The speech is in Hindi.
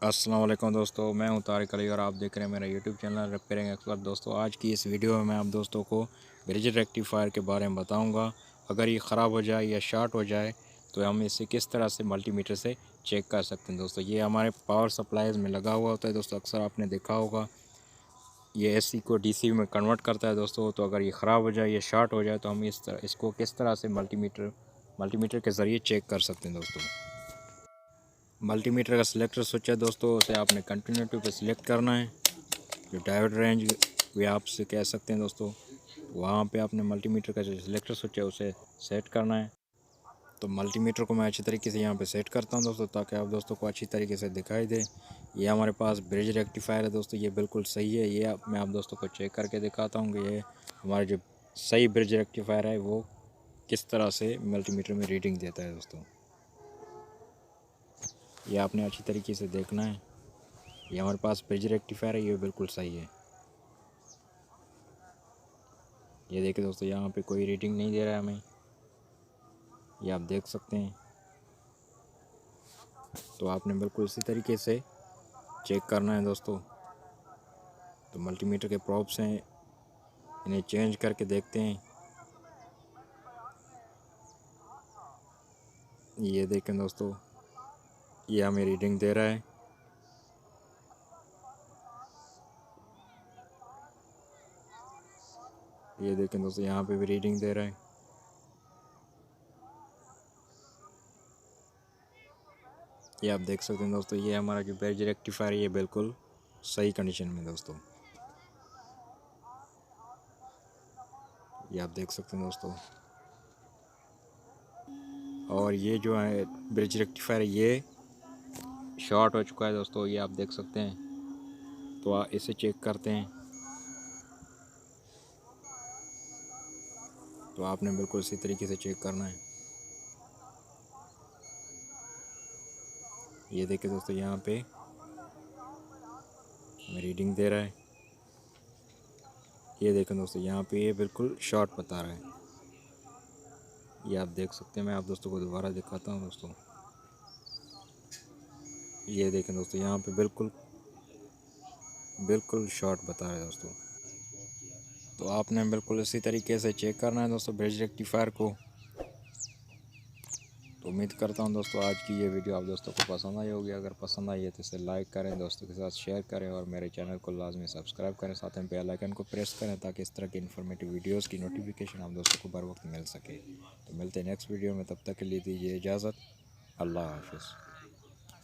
अस्सलाम वालेकुम दोस्तों, मैं हूं तारिक अली और आप देख रहे हैं मेरा यूट्यूब चैनल रिपेयरिंग एक्सपर्ट। दोस्तों, आज की इस वीडियो में मैं आप दोस्तों को ब्रिज रेक्टिफायर के बारे में बताऊंगा। अगर ये ख़राब हो जाए या शॉर्ट हो जाए तो हम इसे किस तरह से मल्टीमीटर से चेक कर सकते हैं। दोस्तों, ये हमारे पावर सप्लाईज में लगा हुआ होता है। दोस्तों, अक्सर आपने देखा होगा ये AC को DC में कन्वर्ट करता है। दोस्तों, तो अगर ये ख़राब हो जाए या शॉर्ट हो जाए तो हम इसको किस तरह से मल्टीमीटर के ज़रिए चेक कर सकते हैं। दोस्तों, मल्टीमीटर का सिलेक्टर स्विच है। दोस्तों, उसे आपने कंटिन्यूटी पे सिलेक्ट करना है। जो डायोड रेंज भी आप से कह सकते हैं। दोस्तों, वहाँ पे आपने मल्टीमीटर का जो सिलेक्टर स्विच है उसे सेट करना है। तो मल्टीमीटर को मैं अच्छी तरीके से यहाँ पे सेट करता हूँ दोस्तों, ताकि आप दोस्तों को अच्छी तरीके से दिखाई दे। ये हमारे पास ब्रिज रेक्टिफायर है। दोस्तों, ये बिल्कुल सही है। ये मैं आप दोस्तों को चेक करके दिखाता हूँ कि ये हमारा जो सही ब्रिज रेक्टिफायर है वो किस तरह से मल्टीमीटर में रीडिंग देता है। दोस्तों, ये आपने अच्छी तरीके से देखना है। ये हमारे पास ब्रिज रेक्टिफायर है, ये बिल्कुल सही है। ये देखिए दोस्तों, यहाँ पे कोई रीडिंग नहीं दे रहा है हमें, ये आप देख सकते हैं। तो आपने बिल्कुल इसी तरीके से चेक करना है। दोस्तों, तो मल्टीमीटर के प्रॉब्स हैं, इन्हें चेंज करके देखते हैं। ये देखें दोस्तों, ये हमें रीडिंग दे रहा है। ये देखें दोस्तों, यहाँ पे भी रीडिंग दे रहा है। ये आप देख सकते हैं दोस्तों, ये हमारा जो ब्रिज रेक्टिफायर है ये बिल्कुल सही कंडीशन में। दोस्तों, ये आप देख सकते हैं दोस्तों। और ये जो है ब्रिज रेक्टिफायर ये शॉर्ट हो चुका है। दोस्तों, ये आप देख सकते हैं। तो इसे चेक करते हैं। तो आपने बिल्कुल इसी तरीके से चेक करना है। ये देखिए दोस्तों, यहाँ पे हमें रीडिंग दे रहा है। ये देखें दोस्तों, यहाँ पे ये बिल्कुल शॉर्ट बता रहा है। ये आप देख सकते हैं। मैं आप दोस्तों को दोबारा दिखाता हूँ। दोस्तों, ये देखें दोस्तों, यहाँ पे बिल्कुल शॉर्ट बता रहा है। दोस्तों, तो आपने बिल्कुल इसी तरीके से चेक करना है दोस्तों ब्रिज रेक्टिफायर को। तो उम्मीद करता हूँ दोस्तों आज की ये वीडियो आप दोस्तों को पसंद आई होगी। अगर पसंद आई है तो इसे लाइक करें, दोस्तों के साथ शेयर करें और मेरे चैनल को लाजमी सब्सक्राइब करें। साथ में बेल आइकन को प्रेस करें ताकि इस तरह की इन्फॉर्मेटिव वीडियोस की नोटिफिकेशन आप दोस्तों को बर वक्त मिल सके। तो मिलते हैं नेक्स्ट वीडियो में, तब तक के लिए दीजिए इजाज़त। अल्लाह हाफिज़।